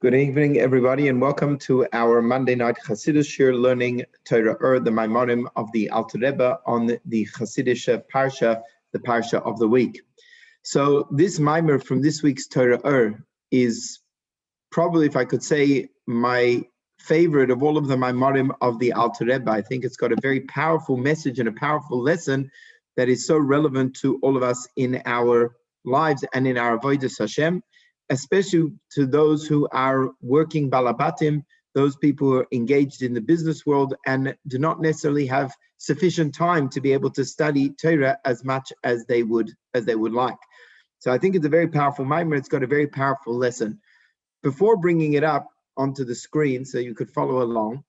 Good evening, everybody, and welcome to our Monday night Chassidishe learning Torah Ohr, the Maimonim of the Alter Rebbe on the Chassidishe Parsha, the Parsha of the week. So this Maimer from this week's Torah Ohr is probably, if I could say, my favorite of all of the Maimonim of the Alter Rebbe. I think it's got a very powerful message and a powerful lesson that is so relevant to all of us in our lives and in our avodas Hashem, especially to those who are working balabatim, those people who are engaged in the business world and do not necessarily have sufficient time to be able to study Torah as much as they would like. So I think it's a very powerful Maimer. It's got a very powerful lesson. Before bringing it up onto the screen so you could follow along,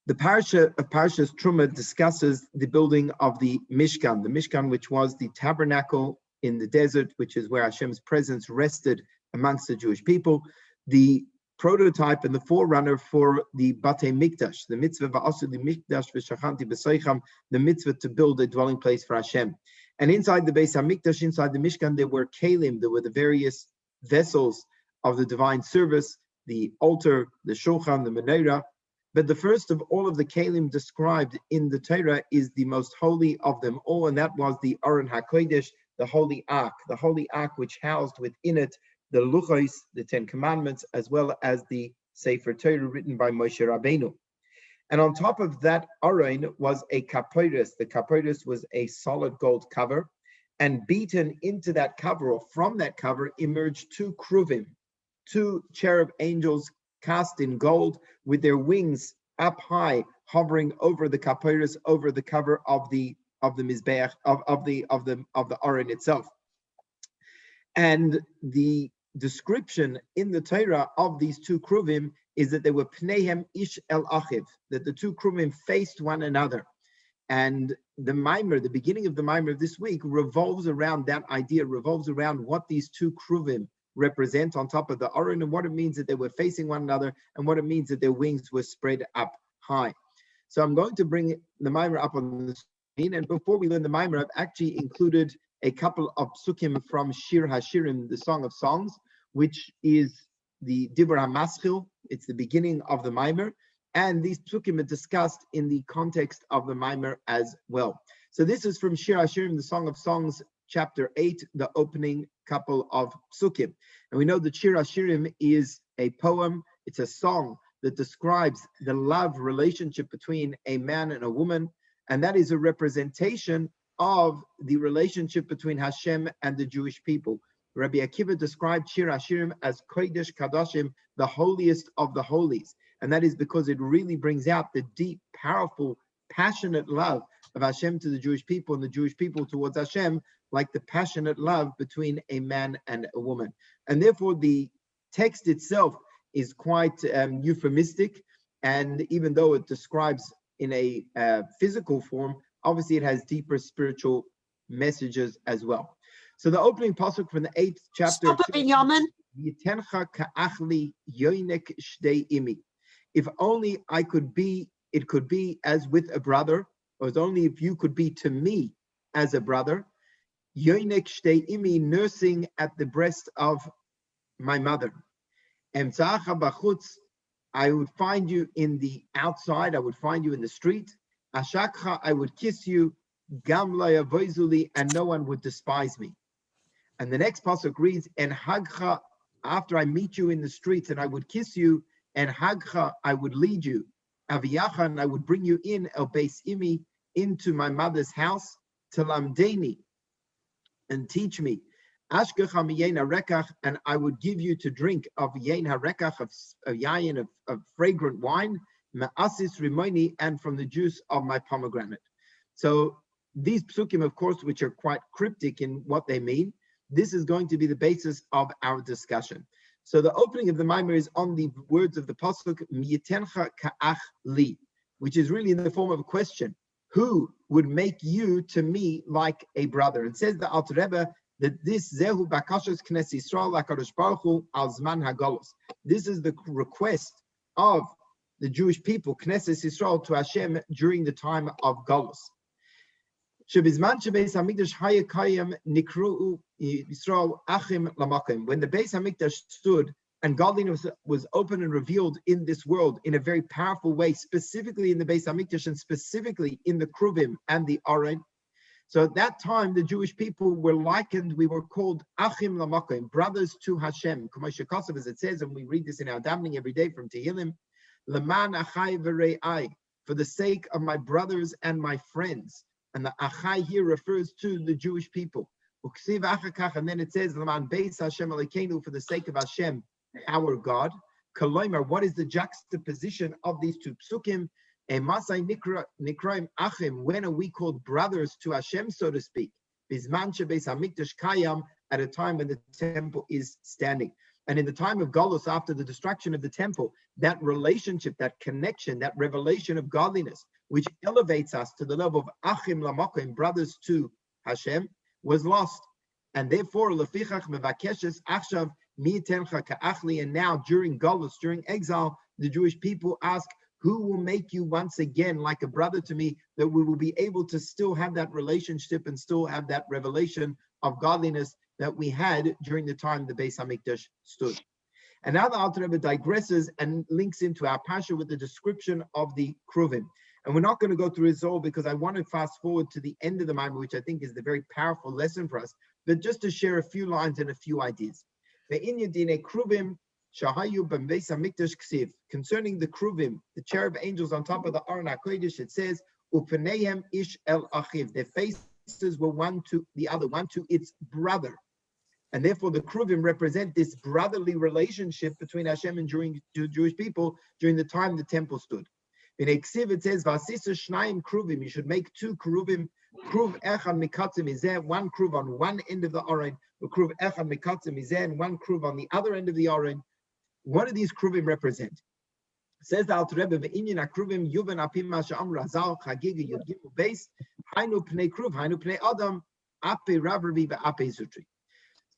the Parsha of Parsha's Terumah discusses the building of the Mishkan, which was the tabernacle in the desert, which is where Hashem's presence rested amongst the Jewish people, the prototype and the forerunner for the Batei Mikdash, the mitzvah va'asu the Mikdash v'shachanti b'soicham, the mitzvah to build a dwelling place for Hashem. And inside the Beis HaMikdash, inside the Mishkan, there were kelim, there were the various vessels of the divine service, the altar, the shulchan, the menorah. But the first of all of the kelim described in the Torah is the most holy of them all, and that was the Aron HaKodesh, the Holy Ark which housed within it the Luchos, the Ten Commandments, as well as the Sefer Torah written by Moshe Rabbeinu. And on top of that Aron was a kaporos. The kaporos was a solid gold cover, and beaten into that cover, or from that cover, emerged two kruvim, two cherub angels cast in gold with their wings up high, hovering over the kaporos, over the cover of the mizbeach of the Aron itself. And the description in the Torah of these two kruvim is that they were pneihem ish el achiv, that the two kruvim faced one another. And the Maimer, the beginning of the Maimer of this week, revolves around that idea, revolves around what these two kruvim represent on top of the Aron, and what it means that they were facing one another, and what it means that their wings were spread up high. So I'm going to bring the Maimer up on the screen, and before we learn the Maimer, I've actually included a couple of psukim from Shir HaShirim, the Song of Songs, which is the Dibur HaMaschil. It's the beginning of the Maimer, and these psukim are discussed in the context of the Maimer as well. So this is from Shir HaShirim, the Song of Songs, chapter 8, the opening couple of psukim. And we know that Shir HaShirim is a poem, it's a song that describes the love relationship between a man and a woman, and that is a representation of the relationship between Hashem and the Jewish people. Rabbi Akiva described Shir HaShirim as Kodesh Kadashim, the holiest of the holies. And that is because it really brings out the deep, powerful, passionate love of Hashem to the Jewish people and the Jewish people towards Hashem, like the passionate love between a man and a woman. And therefore, the text itself is quite euphemistic. And even though it describes in a physical form, obviously it has deeper spiritual messages as well. So the opening pasuk from the 8th chapter. Stop it, Binyamin. If only I could be, it could be as with a brother, or as only if you could be to me as a brother. Yoinek shtei imi, nursing at the breast of my mother. Emtzacha bachutz, I would find you in the outside, I would find you in the street. Ashakcha, I would kiss you. Gam la yavoizuli, and no one would despise me. And the next pasuk reads, and hagcha, after I meet you in the streets and I would kiss you, and hagcha, I would lead you. Aviyacha, and I would bring you in el beis imi, into my mother's house, talamdeni, and teach me. Ashkecha miyein harekach, and I would give you to drink of yein harekach, of yayin, of fragrant wine, ma'asis rimoni, and from the juice of my pomegranate. So these psukim, of course, which are quite cryptic in what they mean, this is going to be the basis of our discussion. So the opening of the Maimer is on the words of the pasuk, Miyitencha ka'ach li, which is really in the form of a question. Who would make you to me like a brother? And says the Alter Rebbe that this zehu bakashos knes Yisrael lakadosh baruch hu al zman hagolus. This is the request of the Jewish people, Knesset Yisrael, to Hashem during the time of Golus. Shebizman shebeis hamikdash hayakayim nikru Yisrael achim lamakim. When the Beis Hamikdash stood, And godliness was open and revealed in this world in a very powerful way, specifically in the Beis Hamikdash and specifically in the Kruvim and the Aron. So at that time, the Jewish people were likened, we were called Achim Lamakim, brothers to Hashem. As it says, and we read this in our davening every day from Tehillim, Leman Achai V'Re'ai, for the sake of my brothers and my friends. And the Achai here refers to the Jewish people. And then it says, Leman Beis Hashem Elokeinu, for the sake of Hashem, our God. Kolomer, what is the juxtaposition of these two psukim? When are we called brothers to Hashem, so to speak? At a time when the temple is standing. And in the time of Golus, after the destruction of the temple, that relationship, that connection, that revelation of godliness, which elevates us to the level of Achim Lamakim, brothers to Hashem, was lost. And therefore, Lefichach Mevakeshes Achshav Mi Tencha Ka'achli, and now during Golus, during exile, the Jewish people ask, who will make you once again like a brother to me, that we will be able to still have that relationship and still have that revelation of godliness that we had during the time the Beis Hamikdash stood. And now the Alter Rebbe digresses and links into our Parsha with the description of the Kruvim. And we're not going to go through it all because I want to fast forward to the end of the Maimon, which I think is the very powerful lesson for us, but just to share a few lines and a few ideas. Concerning the Kruvim, the cherub angels on top of the Aron HaKodesh, it says, Upanehem ish el achiv. Their faces were one to the other, one to its brother. And therefore the Kruvim represent this brotherly relationship between Hashem and Jewish people during the time the temple stood. In Eksiv it says, Vasisa shnayim Kruvim, you should make two Kruvim, Kruv echad mikatzim izeh, one Kruv on one end of the Aron, Kruv echad mikatzim izeh, and one Kruv on the other end of the Aron. What do these Kruvim represent? Says the Alter Rebbe, Ve'inyan HaKruvim yuvan apim ma she'am razal chagiga yud gimel beis hainu pnei Kruv hainu pnei Adam ape Rav Rabbi ve'ape Zutri.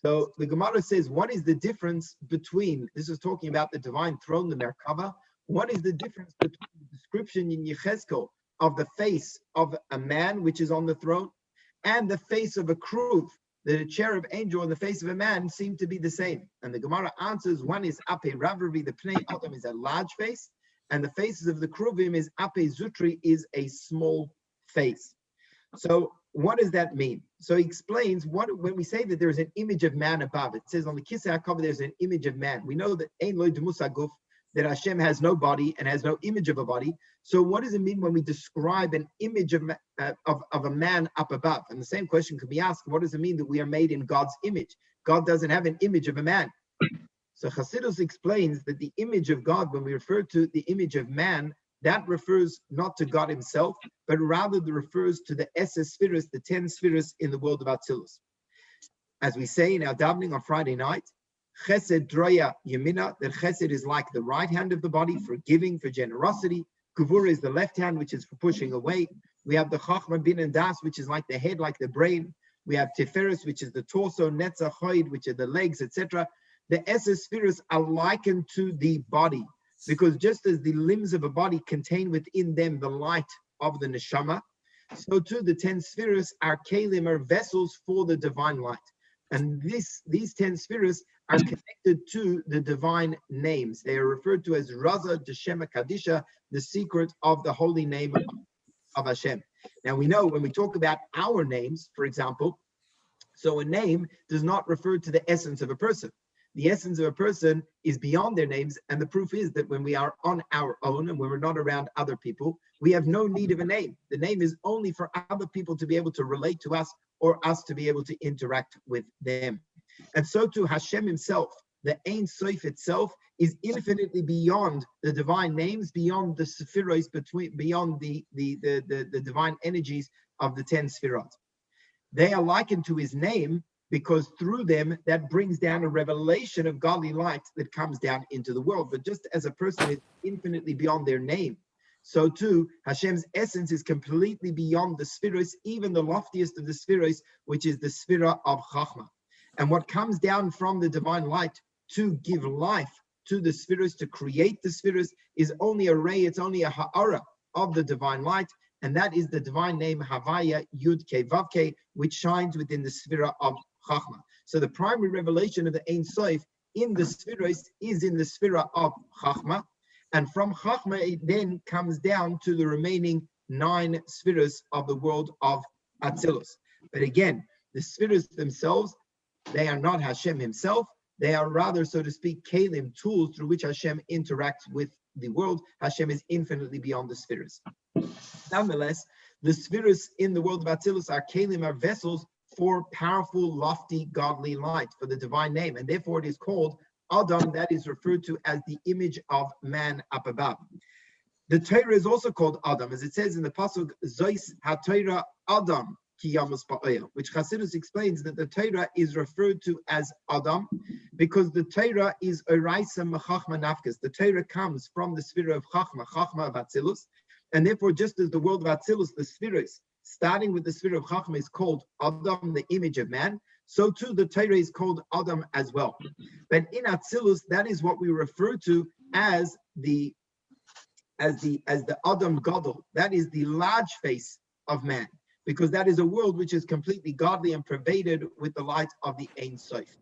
So the Gemara says, what is the difference between, this is talking about the divine throne, the Merkava, what is the difference between the description in Yechezkel of the face of a man which is on the throne and the face of a Kruv, the cherub angel and the face of a man seem to be the same? And the Gemara answers, one is Ape Ravravi, the Pnei Adam is a large face, and the faces of the Kruvim is Ape Zutri, is a small face. So what does that mean? So he explains, when we say that there's an image of man above, it says on the Kisei HaKavod there's an image of man. We know that Ein Lo Demusa Guf, that Hashem has no body and has no image of a body. So what does it mean when we describe an image of a man up above? And the same question could be asked, what does it mean that we are made in God's image? God doesn't have an image of a man. So Chassidus explains that the image of God, when we refer to the image of man, that refers not to God himself, but rather that refers to the Esses Spheres, the 10 spheres in the world of Atzilus. As we say in our davening on Friday night, Chesed Droya Yemina, that Chesed is like the right hand of the body for giving, for generosity. Gevura is the left hand, which is for pushing away. We have the Chachma Bin and Das, which is like the head, like the brain. We have Tiferes, which is the torso, Netzach Hoid, which are the legs, etc. The Esses Spheres are likened to the body, because just as the limbs of a body contain within them the light of the neshama, so too the 10 spheres are kelim, are vessels for the divine light. And these 10 spheres are connected to the divine names. They are referred to as Raza Deshema Kadisha, the secret of the holy name of Hashem. Now we know when we talk about our names, for example, so a name does not refer to the essence of a person. The essence of a person is beyond their names, and the proof is that when we are on our own and when we're not around other people, we have no need of a name. The name is only for other people to be able to relate to us or us to be able to interact with them. And so too Hashem himself, the Ein Sof itself, is infinitely beyond the divine names, beyond the Sephiros, beyond the divine energies of the 10 Sephirot. They are likened to his name, because through them, that brings down a revelation of godly light that comes down into the world. But just as a person is infinitely beyond their name, so too, Hashem's essence is completely beyond the spheres, even the loftiest of the spheres, which is the sphera of Chachma. And what comes down from the divine light to give life to the spheres, to create the spheres, is only a ray, it's only a ha'ara of the divine light, and that is the divine name Havaya Yud Ke Vav Ke, which shines within the sphera of Chachma. So the primary revelation of the Ein Sof in the Spheros is in the Sphera of Chachma, and from Chachma it then comes down to the remaining 9 Spheros of the world of Atzilus. But again, the Spheros themselves, they are not Hashem himself. They are rather, so to speak, Kalim, tools through which Hashem interacts with the world. Hashem is infinitely beyond the Spheros. Nonetheless, the Spheros in the world of Atzilus are Kalim, are vessels for powerful, lofty, godly light, for the divine name. And therefore it is called Adam, that is referred to as the image of man up above. The Torah is also called Adam, as it says in the Pasuk, Zois HaTorah Adam, Ki Yamus Ba'oil, which Chassidus explains that the Torah is referred to as Adam because the Torah is Oraisa Mechachma Nafkas. The Torah comes from the sphere of Chachma, Chachma of Atzilus, and therefore just as the world of Atzilus, the spheres, starting with the sphere of Chachma is called Adam, the image of man, so too the Torah is called Adam as well. But in Atzilus, that is what we refer to as the Adam Gadol. That is the large face of man, because that is a world which is completely godly and pervaded with the light of the Ein Sof.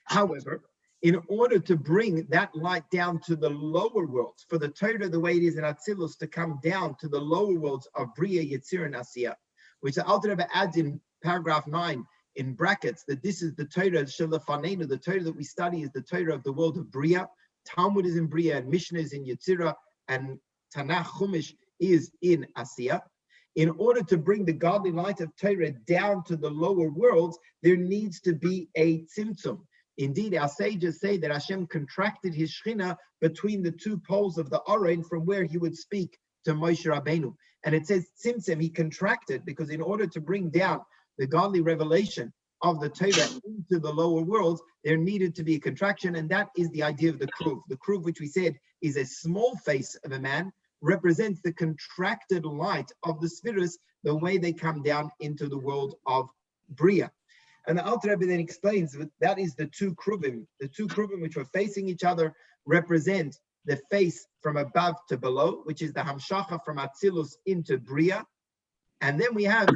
However, in order to bring that light down to the lower worlds, for the Torah, the way it is in Atzilus, to come down to the lower worlds of Bria, Yetzirah, and Asiyah, which the Alter Rebbe adds in paragraph 9 in brackets, that this is the Torah Shelafanenu, the Torah that we study is the Torah of the world of Bria. Talmud is in Bria, and Mishnah is in Yetzirah, and Tanakh Chumash is in Asiyah. In order to bring the godly light of Torah down to the lower worlds, there needs to be a tzimtzum. Indeed, our sages say that Hashem contracted his Shechina between the 2 poles of the Aron from where he would speak to Moshe Rabbeinu. And it says tzimtzum, he contracted, because in order to bring down the godly revelation of the Torah into the lower worlds, there needed to be a contraction, and that is the idea of the kruv. The kruv, which we said is a small face of a man, represents the contracted light of the spheres, the way they come down into the world of Bria. And the Alter Rebbe then explains that that is the 2 kruvim. The 2 kruvim which were facing each other represent the face from above to below, which is the Hamshacha from Atzilus into Bria. And then we have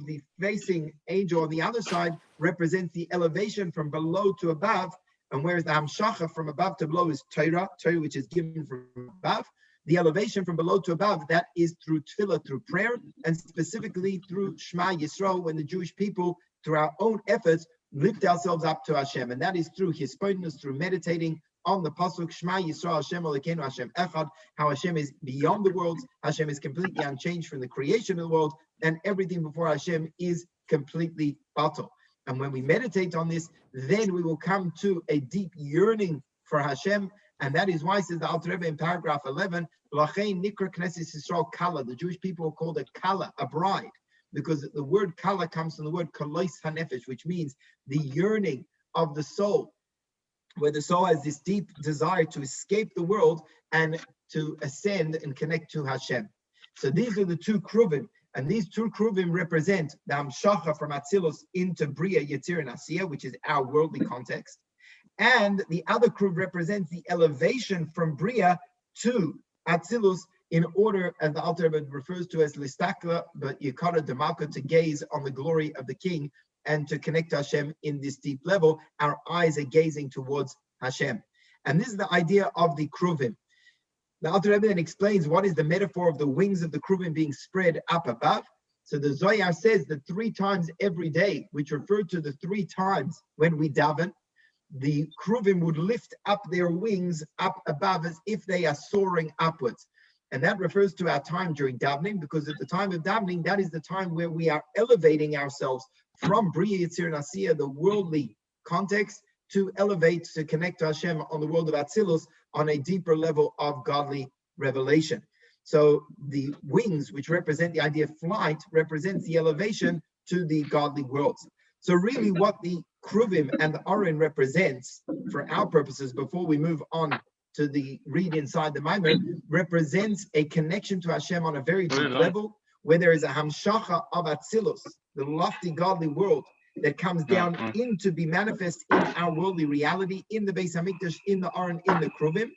the facing angel on the other side represents the elevation from below to above. And whereas the Hamshacha from above to below is Torah, which is given from above, the elevation from below to above, that is through tefillah, through prayer, and specifically through Shema Yisrael, when the Jewish people, through our own efforts, lift ourselves up to Hashem. And that is through his spottenness, through meditating on the Pasuk, Shema Yisrael, Hashem Elokeinu, Hashem Echad, how Hashem is beyond the worlds, Hashem is completely unchanged from the creation of the world, and everything before Hashem is completely batal. And when we meditate on this, then we will come to a deep yearning for Hashem. And that is why, says the Alter Rebbe in paragraph 11, L'chein nikra Knesset Yisrael Kala. The Jewish people are called a Kala, a bride, because the word Kala comes from the word Kollel hanefesh, which means the yearning of the soul, where the soul has this deep desire to escape the world and to ascend and connect to Hashem. So these are the 2 kruvim, and these 2 kruvim represent the Hamshacha from Atzilus into Bria, Yetzirah, and Asiyah, which is our worldly context. And the other kruv represents the elevation from Bria to Atzilus, in order, as the Alter Rebbe refers to as listakla, but yikara demalka, to gaze on the glory of the King and to connect to Hashem in this deep level. Our eyes are gazing towards Hashem. And this is the idea of the kruvim. The Alter Rebbe then explains what is the metaphor of the wings of the kruvim being spread up above. So the Zohar says that 3 times every day, which refer to the 3 times when we daven, the kruvim would lift up their wings up above as if they are soaring upwards. And that refers to our time during davening, because at the time of davening, that is the time where we are elevating ourselves from Bria, Yetzirah, and Asiyah, the worldly context, to elevate, to connect to Hashem on the world of Atzilus on a deeper level of godly revelation. So the wings, which represent the idea of flight, represents the elevation to the godly worlds. So really what the kruvim and the Aron represents, for our purposes, before we move on to the read inside the Maimer, represents a connection to Hashem on a very deep level, where there is a hamshacha of Atzilus, the lofty godly world that comes down in to be manifest in our worldly reality, in the Beis Hamikdash, in the Aron, in the kruvim,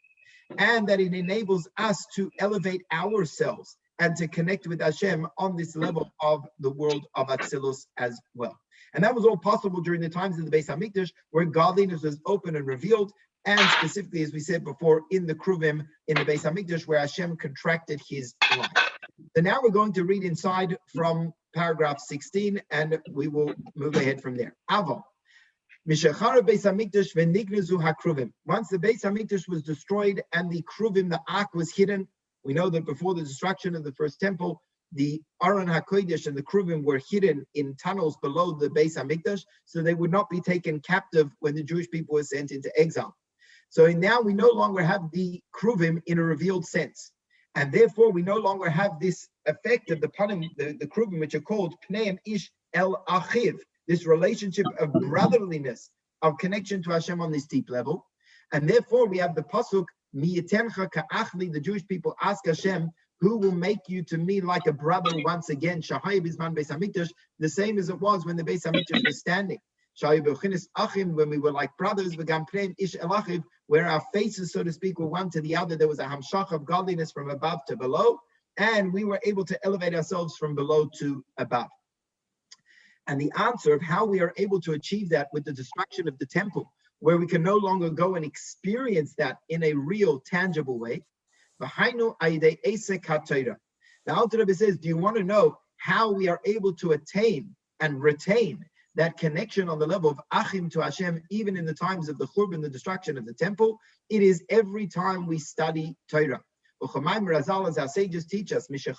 and that it enables us to elevate ourselves and to connect with Hashem on this level of the world of Atzilus as well. And that was all possible during the times of the Beis Hamikdash, where godliness was open and revealed, and specifically, as we said before, in the Kruvim, in the Beis Hamikdash, where Hashem contracted his life. So now we're going to read inside from paragraph 16, and we will move ahead from there. Avo. Once the Beis Hamikdash was destroyed and the Kruvim, the Ark, was hidden, we know that before the destruction of the first temple, the Aron HaKodesh and the Kruvim were hidden in tunnels below the Beis Hamikdash, so they would not be taken captive when the Jewish people were sent into exile. So now we no longer have the Kruvim in a revealed sense. And therefore, we no longer have this effect of the panim, the Kruvim, which are called Pneim Ish El Achiv, this relationship of brotherliness, of connection to Hashem on this deep level. And therefore, we have the pasuk, Mi Yitencha Ka'achli, the Jewish people ask Hashem, who will make you to me like a brother once again, Shahai Bizman Beis Hamikdash, the same as it was when the Beis Hamikdash was standing. When we were like brothers, where our faces, so to speak, were one to the other. There was a hamshach of godliness from above to below, and we were able to elevate ourselves from below to above. And the answer of how we are able to achieve that with the destruction of the temple, where we can no longer go and experience that in a real, tangible way. The Alter Rebbe says, do you want to know how we are able to attain and retain that connection on the level of Achim to Hashem, even in the times of the Churban, the destruction of the temple? It is every time we study Torah. As our sages teach us, from the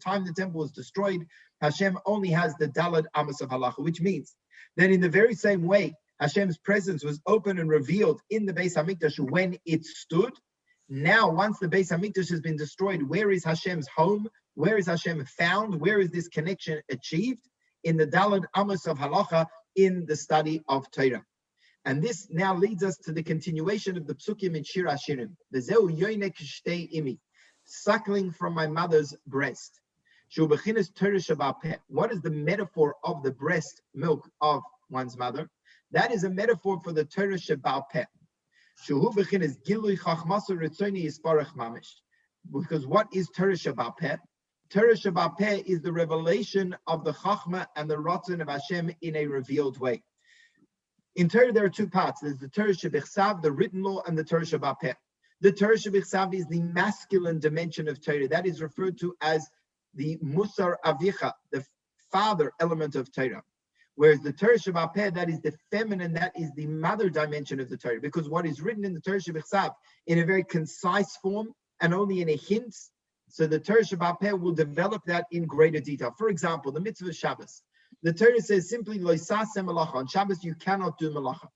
time the temple was destroyed, Hashem only has the Dalad Amos of Halacha, which means that in the very same way, Hashem's presence was open and revealed in the Beis Hamikdash when it stood. Now, once the Beis Hamikdash has been destroyed, where is Hashem's home? Where is Hashem found? Where is this connection achieved? In the Dalad Amos of Halacha, in the study of Torah. And this now leads us to the continuation of the psukim in Shir Hashirim. V'zeu yoinek shtei imi, suckling from my mother's breast. Shu b'chinas Torah sheba'al peh. What is the metaphor of the breast milk of one's mother? That is a metaphor for the Torah sheba'al peh. Shu b'chinas gilui chachmasu ritzoni yisparach mamish. Because what is Torah sheba'al peh? Torah sheba'al peh is the revelation of the chachma and the ratzon of Hashem in a revealed way. In Torah, there are two parts. There's the Torah Shebichsav, the written law, and the Torah Sheba'al Peh. The Torah Shebichsav is the masculine dimension of Torah. That is referred to as the Musar Avicha, the father element of Torah. Whereas the Torah Sheba'al Peh, that is the feminine, that is the mother dimension of the Torah. Because what is written in the Torah Shebichsav in a very concise form and only in a hint, so the Torah Sheba'al Peh will develop that in greater detail. For example, the mitzvah of Shabbos. The Torah says simply, Lo yisaseh malacha. On Shabbos, you cannot do malacha.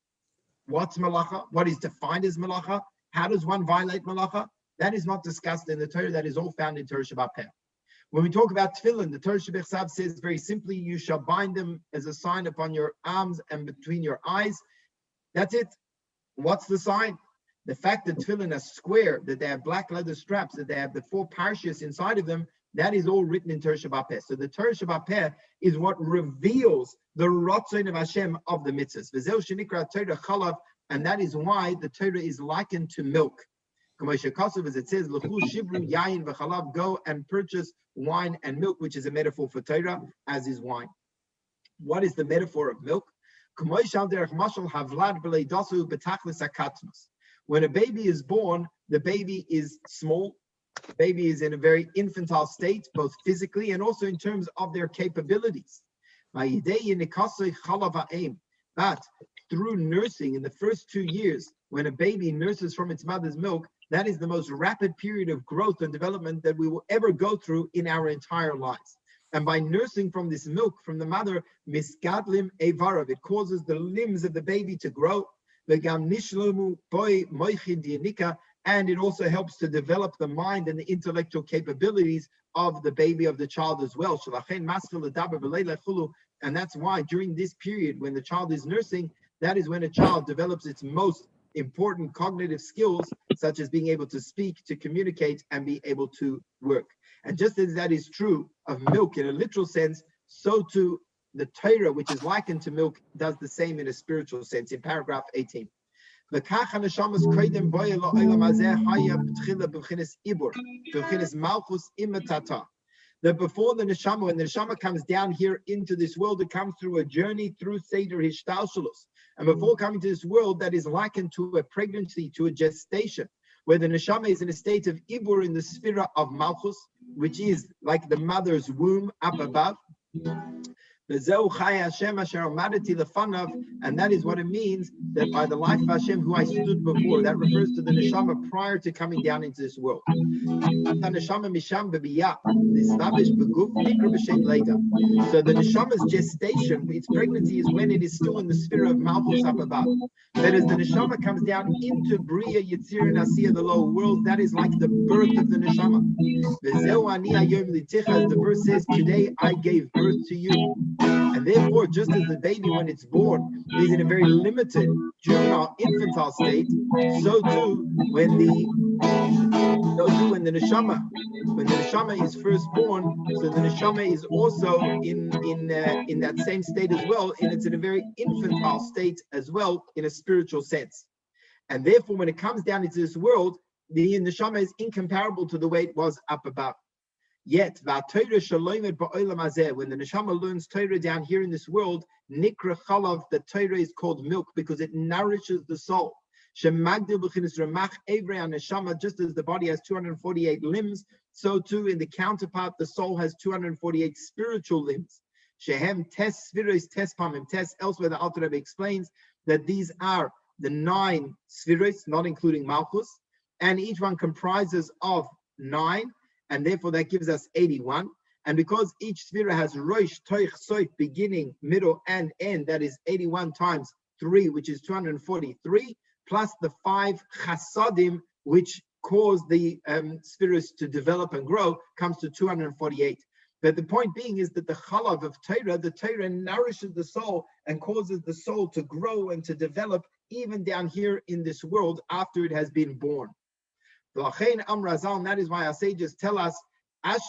What's malacha? What is defined as malacha? How does one violate malacha? That is not discussed in the Torah. That is all found in Torah Sheba'al Peh. When we talk about tefillin, the Torah Shebechsav says very simply, you shall bind them as a sign upon your arms and between your eyes. That's it. What's the sign? The fact that tefillin are square, that they have black leather straps, that they have the 4 parshas inside of them, that is all written in Torah Sheba'al Peh. So the Torah Sheba'al Peh is what reveals the Ratzon of Hashem of the mitzvahs. V'zeu shenikra Torah chalav, and that is why the Torah is likened to milk. As it says, L'chu shivru yayin v'chalav, go and purchase wine and milk, which is a metaphor for Torah, as is wine. What is the metaphor of milk? When a baby is born, the baby is small. The baby is in a very infantile state, both physically and also in terms of their capabilities. But through nursing in the first 2 years, when a baby nurses from its mother's milk, that is the most rapid period of growth and development that we will ever go through in our entire lives. And by nursing from this milk from the mother, misgadlim evarav, it causes the limbs of the baby to grow. And it also helps to develop the mind and the intellectual capabilities of the baby, of the child as well. And that's why during this period, when the child is nursing, that is when a child develops its most important cognitive skills, such as being able to speak, to communicate, and be able to work. And just as that is true of milk in a literal sense, so too the Torah, which is likened to milk, does the same in a spiritual sense, in paragraph 18. וכך הנשמות קודם בואי לעולם הזה היה בתחילה בבחינת עיבור, בבחינת מלכוס אימתתה. That before the neshama, when the neshama comes down here into this world, it comes through a journey through Seder Hishtalshalos. And before coming to this world, that is likened to a pregnancy, to a gestation, where the neshama is in a state of ibur in the sphere of Malchus, which is like the mother's womb up above. And that is what it means that by the life of Hashem who I stood before, that refers to the neshama prior to coming down into this world. So the neshama's gestation, its pregnancy, is when it is still in the sphere of Malchus up above. That as the neshama comes down into Bria, Yitzir, and Asiya, the lower world, that is like the birth of the neshama. As the verse says, today I gave birth to you. And therefore, just as the baby, when it's born, is in a very limited, juvenile, infantile state, so too when the neshama is first born, so the neshama is also in that same state as well, and it's in a very infantile state as well in a spiritual sense. And therefore, when it comes down into this world, the neshama is incomparable to the way it was up above. Yet, when the neshama learns Torah down here in this world, nikra chalav, the Torah is called milk because it nourishes the soul. Just as the body has 248 limbs, so too in the counterpart, the soul has 248 spiritual limbs. Shehem tes spheros tes pamim tes. Elsewhere, the Alter Rebbe explains that these are the 9 spheros, not including Malchus, and each one comprises of 9. And therefore that gives us 81. And because each sphere has rosh, toich, soif, beginning, middle, and end, that is 81 times 3, which is 243, plus the 5 chassadim, which cause the spheres to develop and grow, comes to 248. But the point being is that the chalav of Torah, the Torah nourishes the soul and causes the soul to grow and to develop even down here in this world after it has been born. And that is why our sages tell us that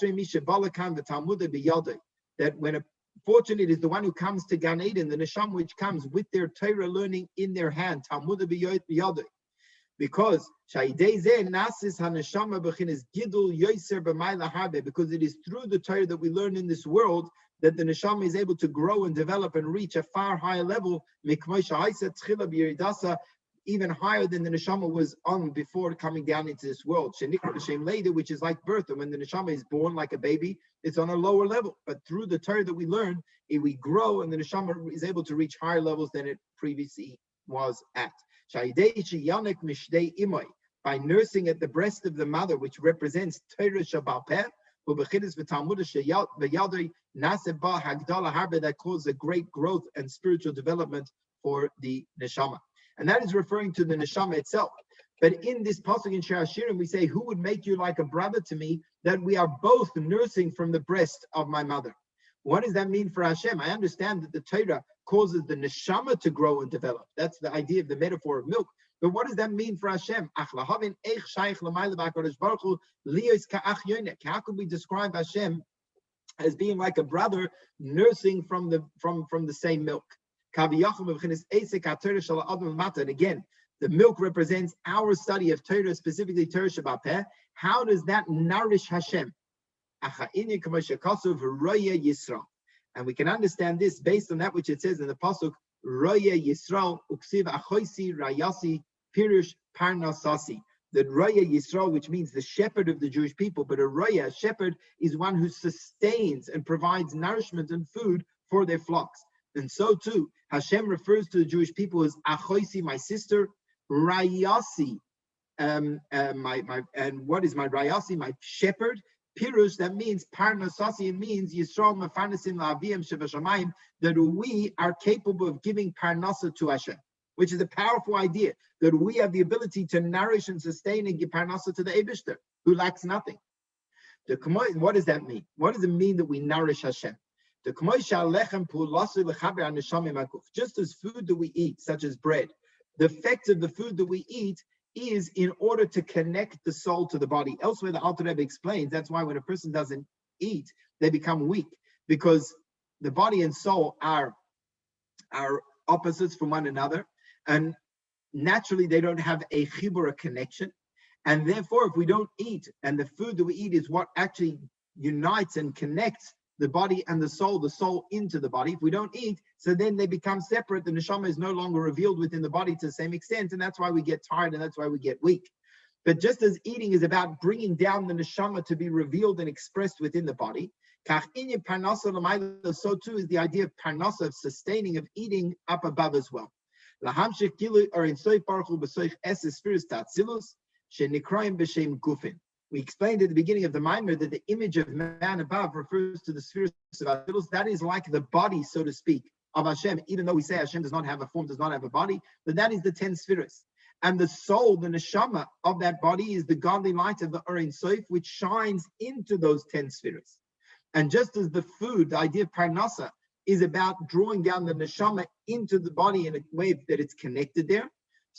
when fortunate is the one who comes to Gan Eden, the neshama which comes with their Torah learning in their hand, because because it is through the Torah that we learn in this world that the neshama is able to grow and develop and reach a far higher level, even higher than the neshama was on before coming down into this world. Which is like birth, and when the neshama is born like a baby, it's on a lower level. But through the Torah that we learn, we grow, and the neshama is able to reach higher levels than it previously was at. By nursing at the breast of the mother, which represents Torah Shabbat Peh, that causes a great growth and spiritual development for the neshama. And that is referring to the neshama itself. But in this pasuk in Shir Hashirim, we say, who would make you like a brother to me, that we are both nursing from the breast of my mother? What does that mean for Hashem? I understand that the Torah causes the neshama to grow and develop. That's the idea of the metaphor of milk. But what does that mean for Hashem? How could we describe Hashem as being like a brother nursing from the same milk? And again, the milk represents our study of Torah, specifically Torah Shabbat Peh. How does that nourish Hashem? And we can understand this based on that which it says in the pasuk, Roya Yisrael uksiv achoisi rayasi pirush parnasasi. That Roya Yisrael, which means the shepherd of the Jewish people, but a Roya, shepherd, is one who sustains and provides nourishment and food for their flocks. And so too, Hashem refers to the Jewish people as Achoisi, my sister, Rayasi, and what is my Rayasi, my shepherd? Pirush, that means Parnasasi, it means Yisrael Mefanasim La'aviyim Shevashamayim, that we are capable of giving Parnasa to Hashem, which is a powerful idea, that we have the ability to nourish and sustain and give Parnasa to the Eibishter, who lacks nothing. What does that mean? What does it mean that we nourish Hashem? Just as food that we eat, such as bread, the effect of the food that we eat is in order to connect the soul to the body. Elsewhere, the Alter Rebbe explains that's why when a person doesn't eat, they become weak, because the body and soul are opposites from one another. And naturally they don't have a chibur, a connection. And therefore, if we don't eat, and the food that we eat is what actually unites and connects the body and the soul into the body. If we don't eat, so then they become separate. The neshama is no longer revealed within the body to the same extent, and that's why we get tired and that's why we get weak. But just as eating is about bringing down the neshama to be revealed and expressed within the body, so too is the idea of parnasa, of sustaining, of eating up above as well. We explained at the beginning of the Maimer that the image of man above refers to the spheres of Atzilus. That is like the body, so to speak, of Hashem, even though we say Hashem does not have a form, does not have a body, but that is the 10 spheres. And the soul, the neshama of that body is the godly light of the Or Ein Sof, which shines into those 10 spheres. And just as the food, the idea of parnasa, is about drawing down the neshama into the body in a way that it's connected there,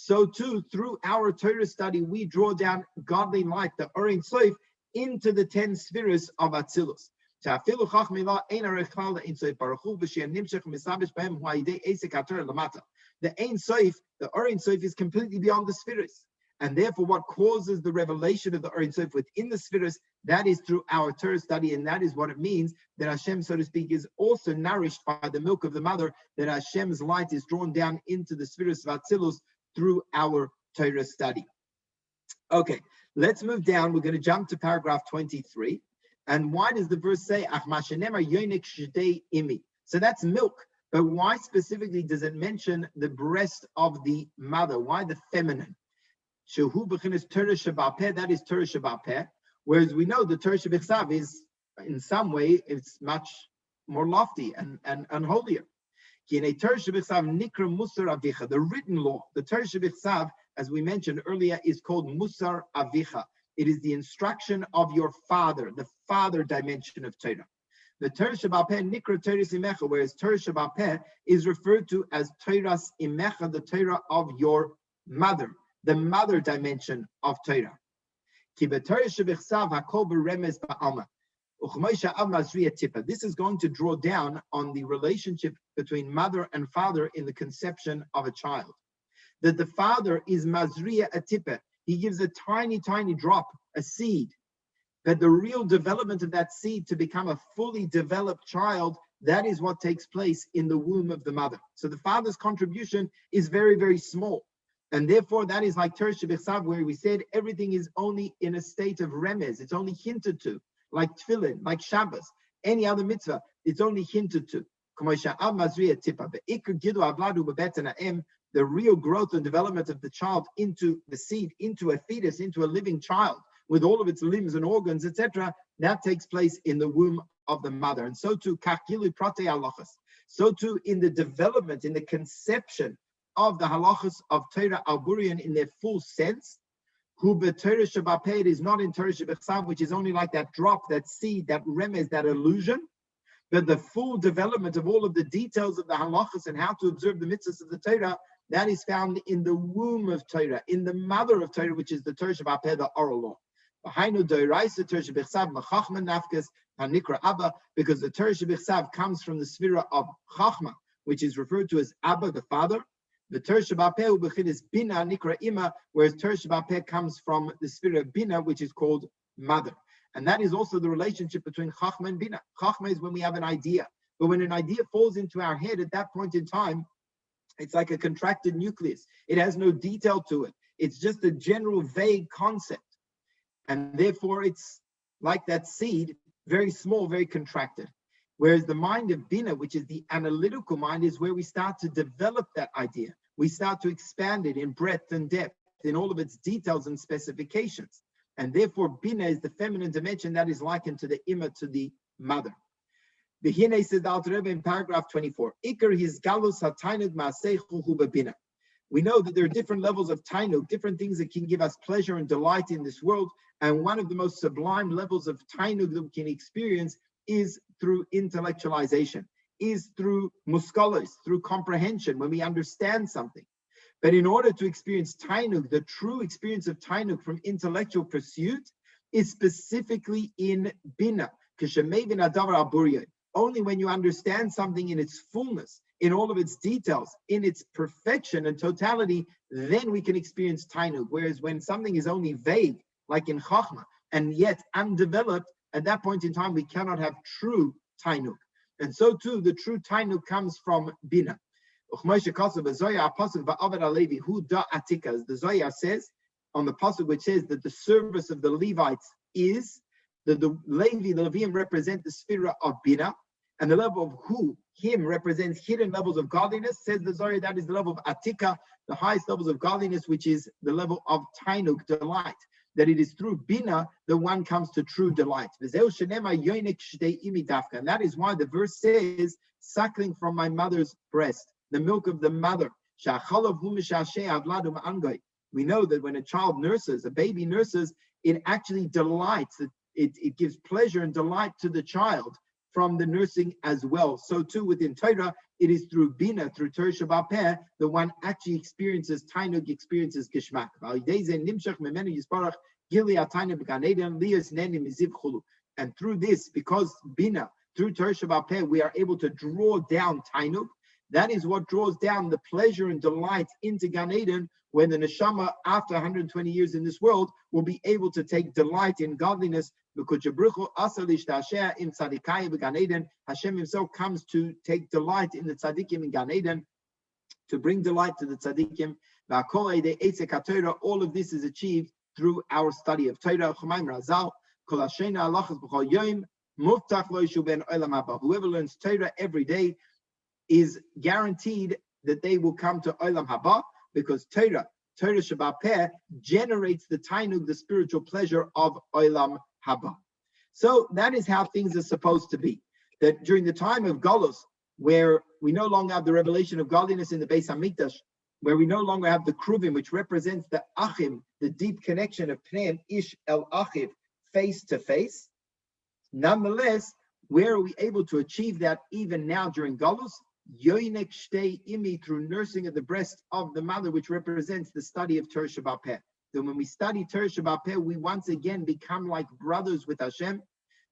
so too, through our Torah study, we draw down godly light, the Or Ein Sof, into the 10 spheres of Atzilus. The Ein Sof, the Or Ein Sof, is completely beyond the spheres. And therefore, what causes the revelation of the Or Ein Sof within the spheres, that is through our Torah study, and that is what it means that Hashem, so to speak, is also nourished by the milk of the mother, that Hashem's light is drawn down into the spheres of Atzilus through our Torah study. Okay, let's move down. We're going to jump to paragraph 23. And why does the verse say, so that's milk, but why specifically does it mention the breast of the mother? Why the feminine? That is Torah Shabbat, whereas we know the Torah Shabbat is, in some way, it's much more lofty and holier. The written law, the Torah Shabbat, as we mentioned earlier, is called Musar Avicha. It is the instruction of your father, the father dimension of Torah. The Torah Shabbat Nikra Torah Imecha, whereas Torah Shabbat is referred to as Torah Imecha, the Torah of your mother, the mother dimension of Torah. This is going to draw down on the relationship between mother and father in the conception of a child. That the father is Mazriya Atipa. He gives a tiny, tiny drop, a seed. But the real development of that seed to become a fully developed child, that is what takes place in the womb of the mother. So the father's contribution is very, very small. And therefore, that is like Torah Shabbat, where we said everything is only in a state of remez. It's only hinted to. Like tefillin, like Shabbos, any other mitzvah, it's only hinted to. The real growth and development of the child into the seed, into a fetus, into a living child, with all of its limbs and organs, etc., that takes place in the womb of the mother. And so too, so too in the development, in the conception of the halachas of Torah Alburian in their full sense, who Torah Shabbat is not in Torah Shabbat, which is only like that drop, that seed, that remez, that illusion, but the full development of all of the details of the halachas and how to observe the mitzvahs of the Torah, that is found in the womb of Torah, in the mother of Torah, which is the Torah Shabbat, the oral law. Because the Torah Shabbat comes from the sphere of Chachma, which is referred to as Abba, the father. The Torah Shabbat is Bina Nikra Ima, whereas Torah Shabbat comes from the sphere of Bina, which is called mother. And that is also the relationship between Chachma and Bina. Chachma is when we have an idea. But when an idea falls into our head at that point in time, it's like a contracted nucleus. It has no detail to it. It's just a general vague concept. And therefore, it's like that seed, very small, very contracted. Whereas the mind of Bina, which is the analytical mind, is where we start to develop that idea. We start to expand it in breadth and depth, in all of its details and specifications. And therefore, Bina is the feminine dimension that is likened to the Ima, to the mother. The Hine says the Alter Rebbe in paragraph 24, Iker his Golus hatainug ma'aseichu hu b'Bina. We know that there are different levels of tainug, different things that can give us pleasure and delight in this world. And one of the most sublime levels of tainug that we can experience is through intellectualization, is through muskalos, through comprehension, when we understand something. But in order to experience tainug, the true experience of tainug from intellectual pursuit is specifically in Bina. Only when you understand something in its fullness, in all of its details, in its perfection and totality, then we can experience tainug. Whereas when something is only vague, like in Chachma, and yet undeveloped, at that point in time, we cannot have true tainug. And so too, the true tainug comes from Bina. The Zohar says, on the pasuk which says that the service of the Levites is that the Leviim represent the sphere of Bina, and the level of him represents hidden levels of godliness. Says the Zohar, that is the level of Atika, the highest levels of godliness, which is the level of Tainuk, delight. That it is through Bina that one comes to true delight. And that is why the verse says, suckling from my mother's breast, the milk of the mother. We know that when a child nurses, a baby nurses, it actually delights, it gives pleasure and delight to the child from the nursing as well. So too within Torah, it is through Bina, through Torah Shabbat Peh, that one actually experiences Tainug, experiences Gishmak. And through this, because Bina, through Torah Shabbat Peh, we are able to draw down Tainug. That is what draws down the pleasure and delight into Gan Eden, when the neshama, after 120 years in this world, will be able to take delight in godliness. Hashem himself comes to take delight in the tzaddikim in Gan Eden, to bring delight to the tzaddikim. All of this is achieved through our study of Torah. Whoever learns Torah every day is guaranteed that they will come to Olam Haba, because Torah Shabbat Peh, generates the tainug, the spiritual pleasure of Olam Haba. So that is how things are supposed to be. That during the time of Golus, where we no longer have the revelation of godliness in the Beis Hamikdash, where we no longer have the Kruvim, which represents the Achim, the deep connection of Pneim Ish El Achiv, face to face. Nonetheless, where are we able to achieve that even now during Golus? Yoinek Shtei Imi, through nursing at the breast of the mother, which represents the study of Torah Shabbat Peh. Then when we study Torah Shabbat Peh, we once again become like brothers with Hashem.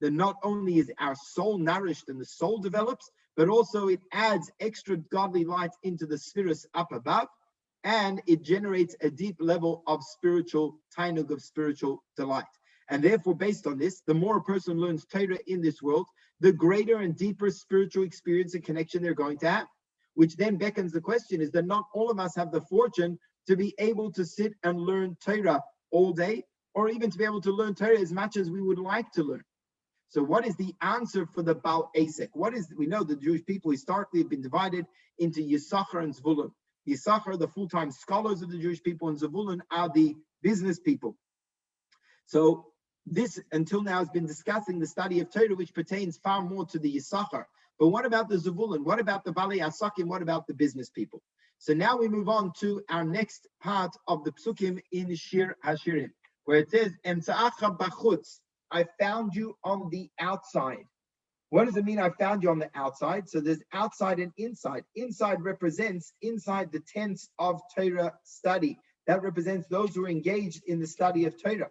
That not only is our soul nourished and the soul develops, but also it adds extra godly light into the spheres up above, and it generates a deep level of spiritual tainug, of spiritual delight. And therefore, based on this, the more a person learns Torah in this world, the greater and deeper spiritual experience and connection they're going to have. Which then beckons the question is that not all of us have the fortune to be able to sit and learn Torah all day, or even to be able to learn Torah as much as we would like to learn. So what is the answer for the Baal Asek? We know the Jewish people historically have been divided into Yisachar and Zvulun. Yisachar are the full-time scholars of the Jewish people, and Zvulun are the business people. So this, until now, has been discussing the study of Torah, which pertains far more to the Yisachar. But what about the Zvulun? What about the Balei Asakim? What about the business people? So now we move on to our next part of the Psukim in Shir Hashirim, where it says, Emtsa'acha bachutz, I found you on the outside. What does it mean, I found you on the outside? So there's outside and inside. Inside represents inside the tents of Torah study. That represents those who are engaged in the study of Torah.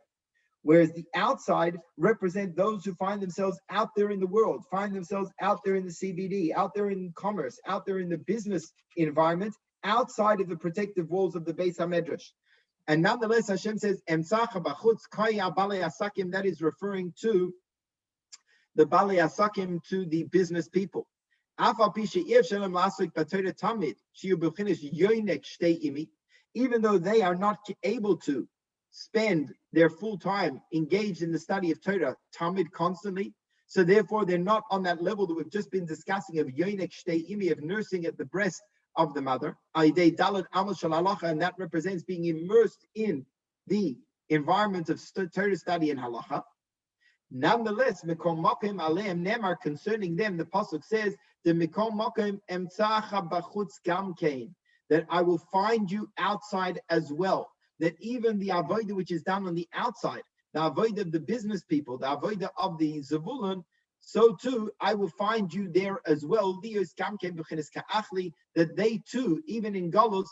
Whereas the outside represent those who find themselves out there in the world, find themselves out there in the CBD, out there in commerce, out there in the business environment, outside of the protective walls of the Beis HaMedrash. And nonetheless, Hashem says, Emsacha b'chutz kaya balei asakim, that is referring to the balei asakim, to the business people. Even though they are not able to spend their full time engaged in the study of Torah, Talmud constantly, so therefore they're not on that level that we've just been discussing of yoinek shtei imi, of nursing at the breast of the mother, and that represents being immersed in the environment of Torah study and halacha. Nonetheless, Mekom Mokim Aleim Nemar, concerning them, the pasuk says, the Mekom Mokim Emtzacha Bachutz Gamkein, that I will find you outside as well. That even the avodah which is done on the outside, the avodah of the business people, the avodah of the Zavulun, so too I will find you there as well. That they too, even in Golus,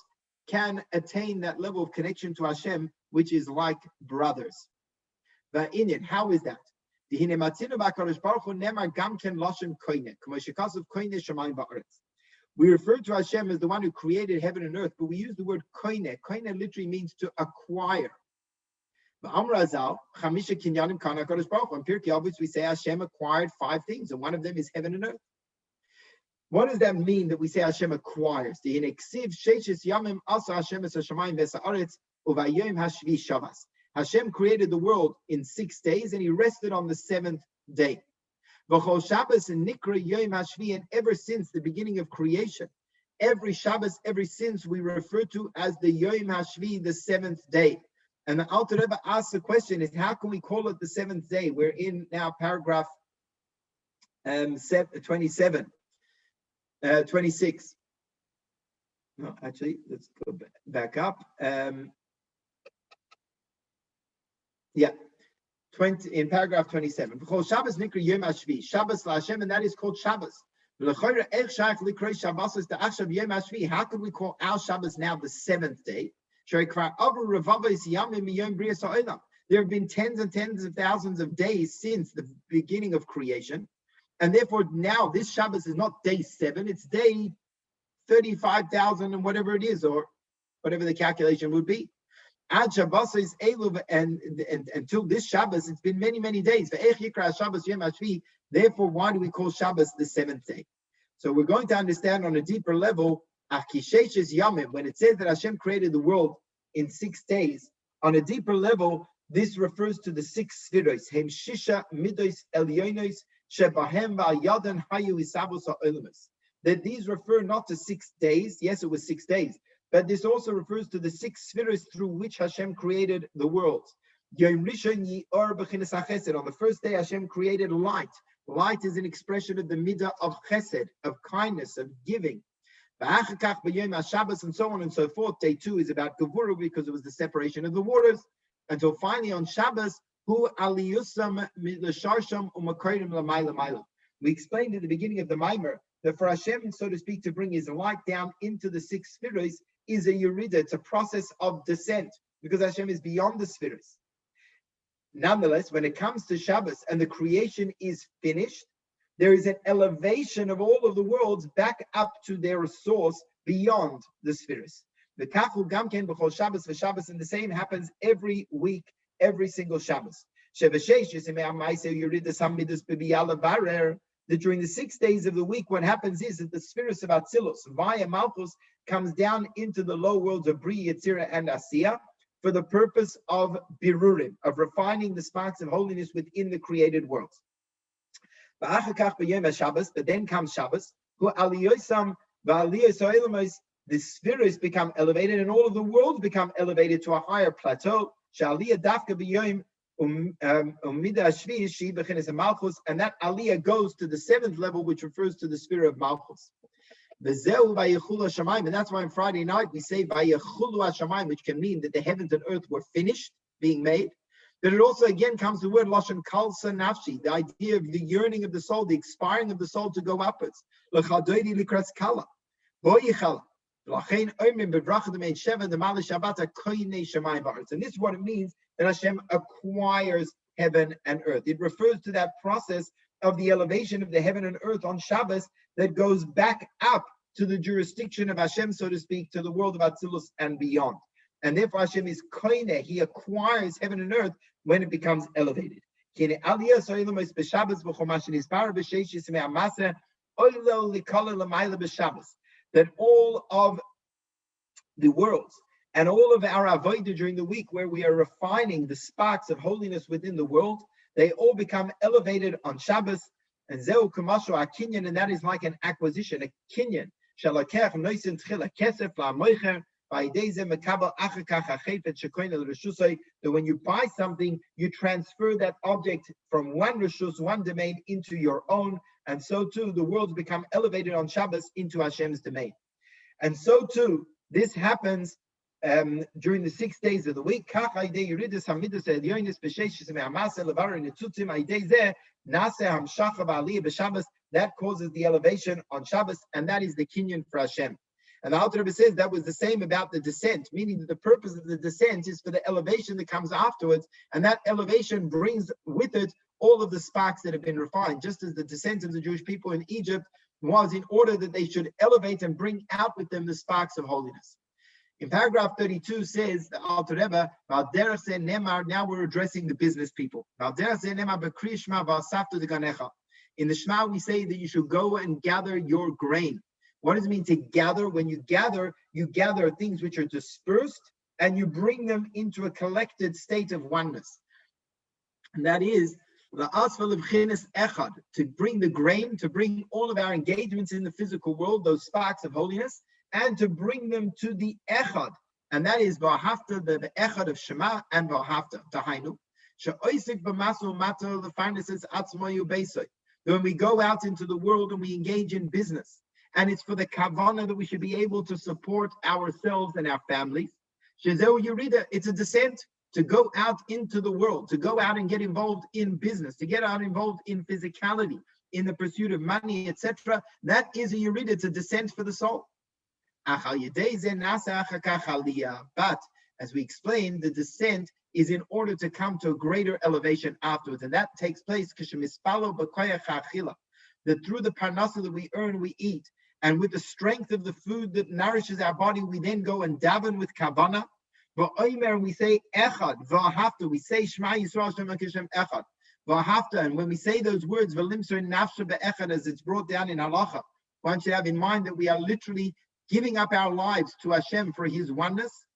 can attain that level of connection to Hashem, which is like brothers. But in it, how is that? We refer to Hashem as the one who created heaven and earth, but we use the word koine. Koine literally means to acquire. In Pirkei Avos, we say Hashem acquired 5 things, and one of them is heaven and earth. What does that mean that we say Hashem acquires? Hashem created the world in 6 days, and he rested on the 7th day. And ever since the beginning of creation, every Shabbos, every since, we refer to as the Yom HaShvi, the 7th day. And the Alter Rebbe asks the question is, how can we call it the 7th day? We're in now paragraph 26. No, actually, let's go back up. 20 in paragraph 27. Shabbos nikra Yom HaShvi, Shabbos LaHashem, and that is called Shabbos. How could we call our Shabbos now the 7th day? There have been tens and tens of thousands of days since the beginning of creation, and therefore now this Shabbos is not day 7; it's day 35,000 and whatever it is, or whatever the calculation would be. And until this Shabbos, it's been many, many days. Therefore, why do we call Shabbos the 7th day? So we're going to understand on a deeper level, when it says that Hashem created the world in 6 days, on a deeper level, this refers to the 6 spheres. That these refer not to 6 days. Yes, it was 6 days. But this also refers to the 6 spheres through which Hashem created the world. On the first day, Hashem created light. Light is an expression of the midah of chesed, of kindness, of giving. And so on and so forth. Day 2 is about Gevurah because it was the separation of the waters. Until finally on Shabbos, we explained at the beginning of the Maimer that for Hashem, so to speak, to bring his light down into the 6 spheres is a yerida. It's a process of descent because Hashem is beyond the spheres. Nonetheless, when it comes to Shabbos and the creation is finished, there is an elevation of all of the worlds back up to their source beyond the spheres. The Kachul Gamken b'chol Shabbos for Shabbos, and the same happens every week, every single Shabbos. That during the 6 days of the week, what happens is that the spheres of Atzilus, via Malchus, comes down into the low worlds of Bri, Yetzirah, and Asiya for the purpose of Birurim, of refining the sparks of holiness within the created worlds. But then comes Shabbos, the spheres become elevated and all of the worlds become elevated to a higher plateau. And that aliyah goes to the 7th level, which refers to the sphere of Malchus. And that's why on Friday night we say which can mean that the heavens and earth were finished, being made. But it also again comes the word Lashon Kalsa Nafshi, the idea of the yearning of the soul, the expiring of the soul to go upwards. And this is what it means that Hashem acquires heaven and earth. It refers to that process of the elevation of the heaven and earth on Shabbos that goes back up to the jurisdiction of Hashem, so to speak, to the world of Atzilus and beyond. And therefore Hashem is koine, he acquires heaven and earth when it becomes elevated. That all of the worlds and all of our avodah during the week, where we are refining the sparks of holiness within the world, they all become elevated on Shabbos. And zeu kamashu akinyan, and that is like an acquisition, a kinyan. Shalakech noisin tchila kesef la'moicher ba'ideze mekabel achakach achefet shekoin el reshusay. That when you buy something, you transfer that object from one reshus, one domain, into your own, and so too the worlds become elevated on Shabbos into Hashem's domain. And so too, this happens during the 6 days of the week. That causes the elevation on Shabbos, and that is the kinyan for Hashem. And the Alter Rebbe says that was the same about the descent, meaning that the purpose of the descent is for the elevation that comes afterwards, and that elevation brings with it all of the sparks that have been refined. Just as the descent of the Jewish people in Egypt was in order that they should elevate and bring out with them the sparks of holiness. In paragraph 32 says the Alter Rebbe, now we're addressing the business people. In the Shema we say that you should go and gather your grain. What does it mean to gather? When you gather things which are dispersed and you bring them into a collected state of oneness. And that is the asfal of chinas echad, to bring the grain, to bring all of our engagements in the physical world, those sparks of holiness, and to bring them to the echad. And that is v'ahavta, the echad of Shema, and v'ahavta, tahainu. She'oisik b'masu mato l'farneses atzmoyu beisoi. When we go out into the world and we engage in business, and it's for the kavanah that we should be able to support ourselves and our families. Shezeu Yerida, it's a descent to go out into the world, to go out and get involved in business, to get out involved in physicality, in the pursuit of money, etc. That is a Yerida, it's a descent for the soul. But as we explained, the descent is in order to come to a greater elevation afterwards, and that takes place that through the parnasa that we earn, we eat, and with the strength of the food that nourishes our body, we then go and daven with kavanah. We say echad, v'ahavta, we say Shema Yisrael Hashem Hashem echad, v'ahavta, and when we say those words, v'limser nafsha be'echad, as it's brought down in halacha, one should have in mind that we are literally giving up our lives to Hashem for His oneness.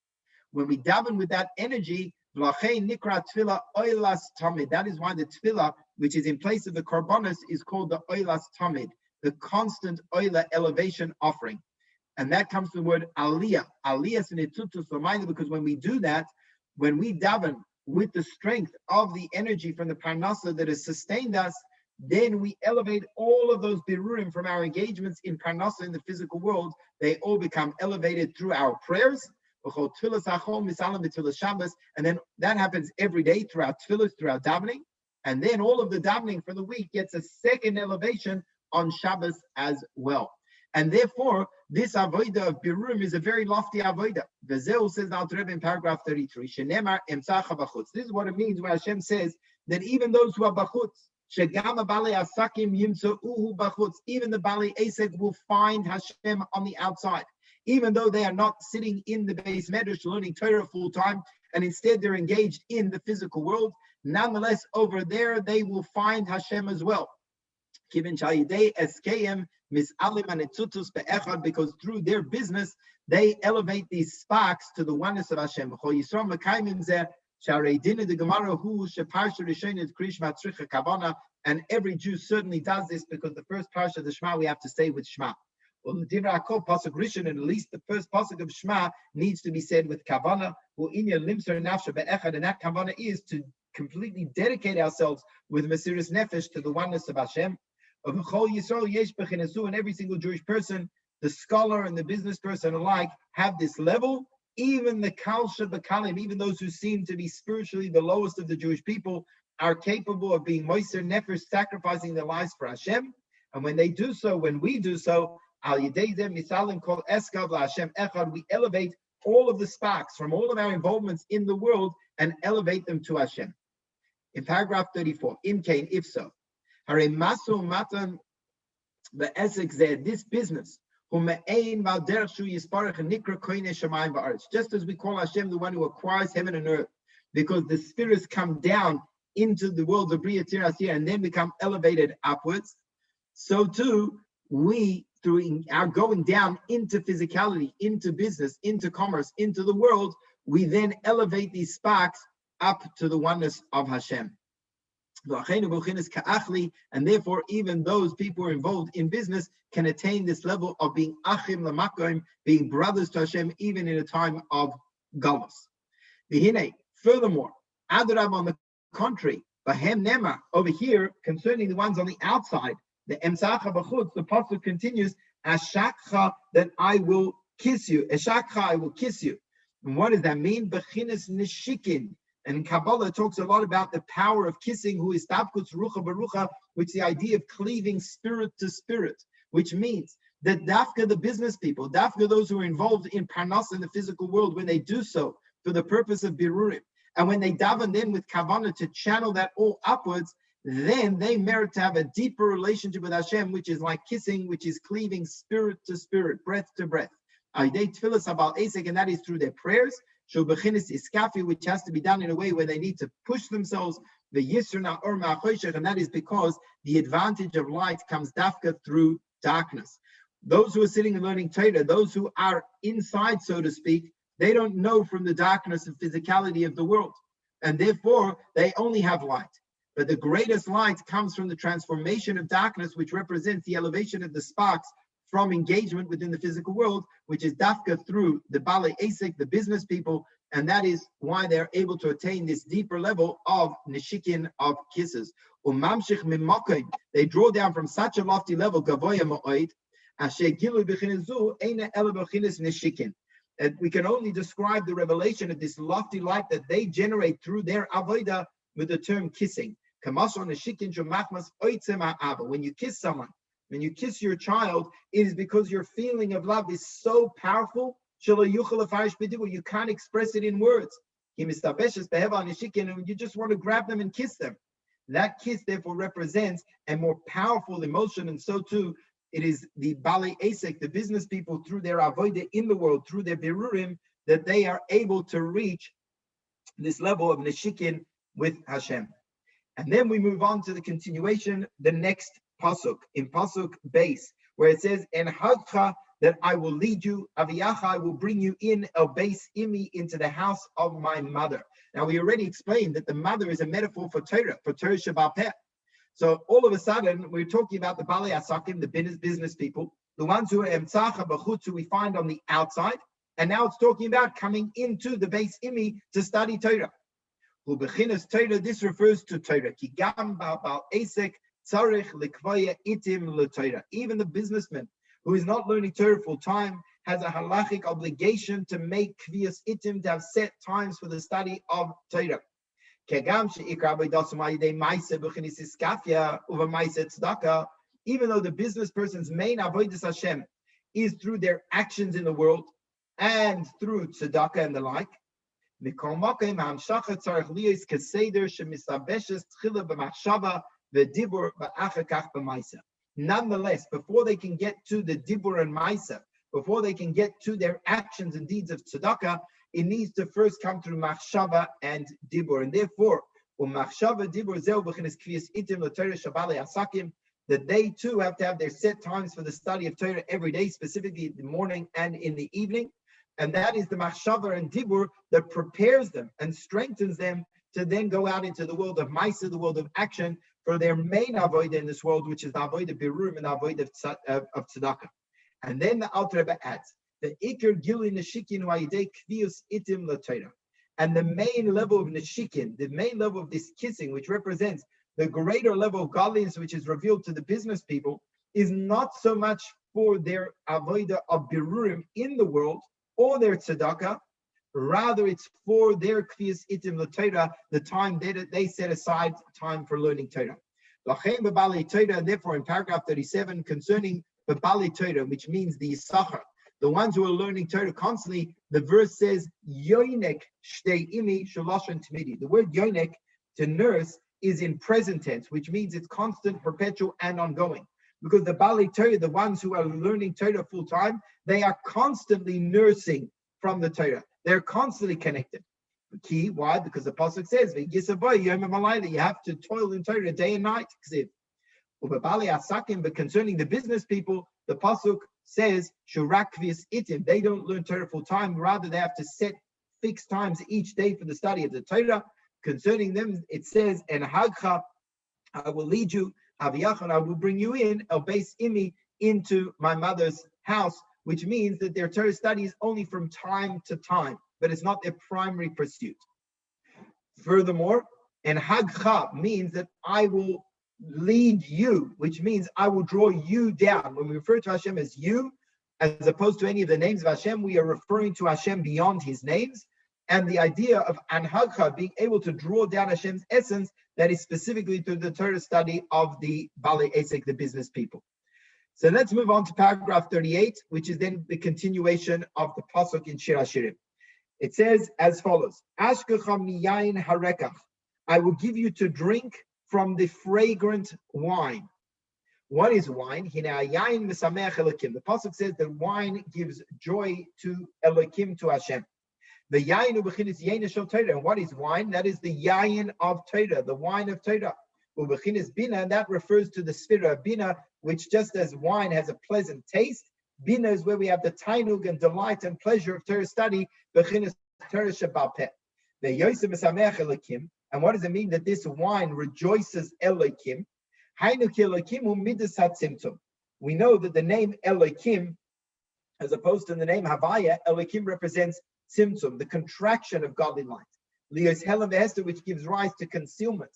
When we daven with that energy, nikra tefillah oilas tamid. That is why the tefillah, which is in place of the korbanos, is called the oilas tamid, the constant oila elevation offering. And that comes from the word aliyah. Aliyah sinitutus l'mayla, because when we do that, when we daven with the strength of the energy from the parnasa that has sustained us, then we elevate all of those birurim from our engagements in parnasa in the physical world. They all become elevated through our prayers. And then that happens every day through our tefillas, through our davening. And then all of the davening for the week gets a second elevation on Shabbos as well. And therefore, this avodah of birurim is a very lofty avodah. V'zeu says now in paragraph 33, Shenemar emsacha b'chutz. This is what it means when Hashem says that even those who are b'chutz, shegam bali asakim yimtzauhu b'chutz, even the bali asek will find Hashem on the outside. Even though they are not sitting in the base medrash learning Torah full time, and instead they're engaged in the physical world, nonetheless, over there they will find Hashem as well. Because through their business, they elevate these sparks to the oneness of Hashem. And every Jew certainly does this, because the first Parsha of the Shema we have to say with Shema. Well, the Divra Akol pasuk Rishon, and at least the first pasuk of Shema needs to be said with kavanah. And that kavanah is to completely dedicate ourselves with Mesiras Nefesh to the oneness of Hashem. And every single Jewish person, the scholar and the business person alike, have this level. Even the Kalsha B'Kalim, even those who seem to be spiritually the lowest of the Jewish people, are capable of being Moiser Nefesh, sacrificing their lives for Hashem. And when they do so, when we do so, we elevate all of the sparks from all of our involvements in the world and elevate them to Hashem. In paragraph 34, Imkain, if so, this business, just as we call Hashem the one who acquires heaven and earth, because the spirits come down into the world of Bria Tirasir and then become elevated upwards, so too we, through our going down into physicality, into business, into commerce, into the world, we then elevate these sparks up to the oneness of Hashem. And therefore, even those people who are involved in business can attain this level of being achim lamakom, being brothers to Hashem, even in a time of Golus. Furthermore, Adrab, on the contrary, Bahem Nema, over here, concerning the ones on the outside, the emsacha b'chutz, the pasuk continues, Ashakcha, that I will kiss you. Ashakcha, I will kiss you. And what does that mean? Bechinas nishikin. And Kabbalah talks a lot about the power of kissing, who is tabkutz rucha barucha, which is the idea of cleaving spirit to spirit, which means that dafka, the business people, dafka, those who are involved in parnas in the physical world, when they do so for the purpose of birurim, and when they daven then with kavanah to channel that all upwards, then they merit to have a deeper relationship with Hashem, which is like kissing, which is cleaving spirit to spirit, breath to breath. And that is through their prayers, which has to be done in a way where they need to push themselves, and that is because the advantage of light comes dafka through darkness. Those who are sitting and learning Torah, those who are inside, so to speak, they don't know from the darkness and physicality of the world, and therefore they only have light. But the greatest light comes from the transformation of darkness, which represents the elevation of the sparks from engagement within the physical world, which is dafka through the Balei Asik, the business people, and that is why they're able to attain this deeper level of neshikin, of kisses. They draw down from such a lofty level, and we can only describe the revelation of this lofty light that they generate through their avodah with the term kissing. When you kiss someone, when you kiss your child, it is because your feeling of love is so powerful, you can't express it in words. And you just want to grab them and kiss them. That kiss, therefore, represents a more powerful emotion, and so too, it is the Balei Asek, the business people, through their avodah in the world, through their birurim, that they are able to reach this level of neshikin with Hashem. And then we move on to the continuation, the next pasuk, in pasuk base, where it says, "En hadcha," that I will lead you, aviyacha, I will bring you in, el base imi, into the house of my mother. Now we already explained that the mother is a metaphor for Torah Shabbat Peh. So all of a sudden, we're talking about the Balei Asakim, the business people, the ones who are emtzacha b'chutz, who we find on the outside, and now it's talking about coming into the base imi to study Torah. Torah, this refers to Torah. Ki gam ba'al esek tzarich likvaya itim l'Torah. Even the businessman who is not learning Torah full time has a halachic obligation to make kviyas itim, to have set times for the study of Torah. Even though the business person's main avodas Hashem is through their actions in the world and through tzedakah and the like, nonetheless, before they can get to the dibur and maisa, before they can get to their actions and deeds of tzedakah, it needs to first come through machshava and dibur. And therefore, that they too have to have their set times for the study of Torah every day, specifically in the morning and in the evening. And that is the machshava and dibur that prepares them and strengthens them to then go out into the world of maisa, the world of action, for their main avodah in this world, which is the avodah birurim and the avodah of tzedakah. And then the Alter Rebbe adds, the ikar gili neshikin wa'idei kviyus itim l'Torah. And the main level of neshikin, the main level of this kissing, which represents the greater level of godliness which is revealed to the business people, is not so much for their avodah of birurim in the world or their tzedakah, rather it's for their kviyus itim l'Torah, the time that they set aside time for learning Torah. And therefore, in paragraph 37, concerning the Balei Torah, which means the Yisachar, the ones who are learning Torah constantly, the verse says, Yoinek shtei imi shaloshan timidi. The word yoinek, to nurse, is in present tense, which means it's constant, perpetual, and ongoing. Because the Balei Torah, the ones who are learning Torah full time, they are constantly nursing from the Torah. They're constantly connected. The key, why? Because the pasuk says, you have to toil in Torah day and night. But concerning the business people, the pasuk says, they don't learn Torah full time, rather they have to set fixed times each day for the study of the Torah. Concerning them, it says, and hagcha, I will lead you, aviyachan, I will bring you in, el beis imi, into my mother's house, which means that their Torah study is only from time to time, but it's not their primary pursuit. Furthermore, and hagcha means that I will lead you, which means I will draw you down. When we refer to Hashem as you, as opposed to any of the names of Hashem, we are referring to Hashem beyond his names. And the idea of anhagcha, being able to draw down Hashem's essence, that is specifically through the Torah study of the Balei Asek, the business people. So let's move on to paragraph 38, which is then the continuation of the pasuk in Shir Hashirim. It says as follows: Ashkecha miyayin harekach, I will give you to drink from the fragrant wine. What is wine? The pasuk says that wine gives joy to Elokim, to Hashem. The yayin ubechinis yayin shel Torah. And what is wine? That is the yayin of Torah, the wine of Torah. Ubechinis bina, and that refers to the sphira of bina, which just as wine has a pleasant taste, bina is where we have the tainug and delight and pleasure of Torah study. Bechinis Torah shebal peh. The yosem mesamech Elokim. And what does it mean that this wine rejoices Elokim? Hainu ki Elokim hu midas hatzimtzum. We know that the name Elokim, as opposed to the name Havaya, Elokim represents Tzimtzum, the contraction of godly light. Lios Helam v'Hester, which gives rise to concealment.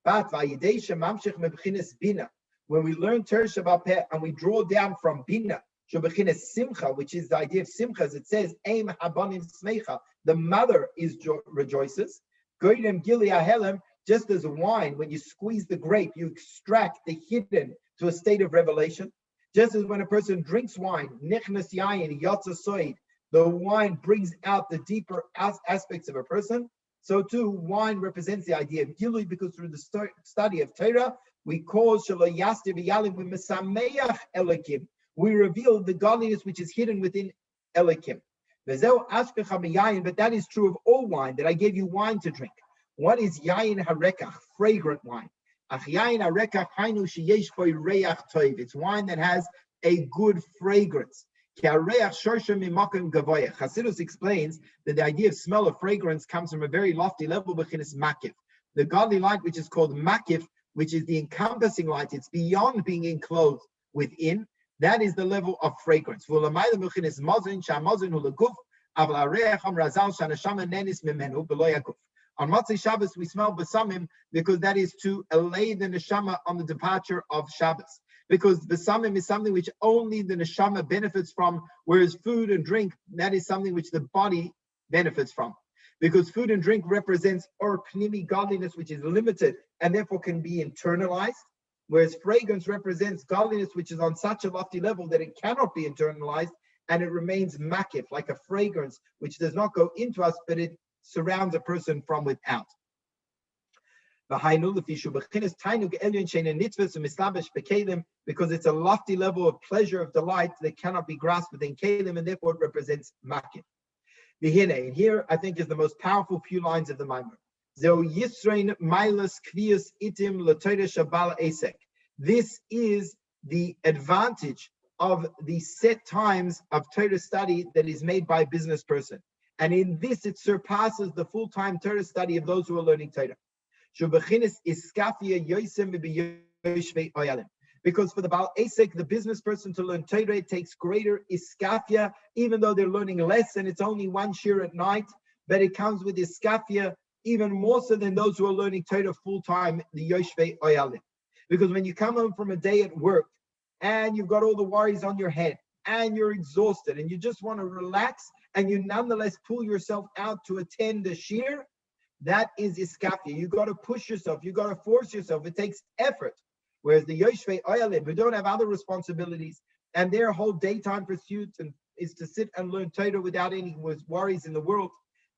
But vayidesha mamshich mebechinas bina, when we learn Torah shebal peh and we draw down from bina, shebechinas simcha, which is the idea of simcha, as it says, Eim habanim smecha, the mother rejoices. Goydem gili ahelem, just as wine, when you squeeze the grape, you extract the hidden to a state of revelation. Just as when a person drinks wine, nichnas yayin yatsa soid, the wine brings out the deeper aspects of a person. So too, wine represents the idea of gilui, because through the study of Torah, we cause shalayasti v'yalim v'mesameach Elokim. We reveal the godliness which is hidden within Elokim. But that is true of all wine, that I gave you wine to drink. What is yayin harekach, fragrant wine? It's wine that has a good fragrance. Chassidus explains that the idea of smell of fragrance comes from a very lofty level, makif. The godly light, which is called makif, which is the encompassing light, it's beyond being enclosed within. That is the level of fragrance. On Motzei Shabbos, we smell besamim because that is to allay the neshama on the departure of Shabbos. Because besamim is something which only the neshama benefits from, whereas food and drink, that is something which the body benefits from. Because food and drink represents or pnimi godliness, which is limited and therefore can be internalized, whereas fragrance represents godliness, which is on such a lofty level that it cannot be internalized and it remains makif, like a fragrance which does not go into us, but it surrounds a person from without. Because it's a lofty level of pleasure, of delight that cannot be grasped within kelim, and therefore it represents makif. And here I think is the most powerful few lines of the Maimon. This is the advantage of the set times of Torah study that is made by a business person. And in this, it surpasses the full-time Torah study of those who are learning Torah. Because for the Baal Asek, the business person, to learn Torah, it takes greater iskafia, even though they're learning less and it's only one shir at night, but it comes with iskafia even more so than those who are learning Torah full-time, the Yoshvei Oyalim. Because when you come home from a day at work and you've got all the worries on your head and you're exhausted and you just want to relax, and you nonetheless pull yourself out to attend the shir, that is iskafia. You got to push yourself. You got to force yourself. It takes effort. Whereas the Yoshvei Oyalim, who don't have other responsibilities, and their whole daytime pursuit is to sit and learn Torah without any worries in the world,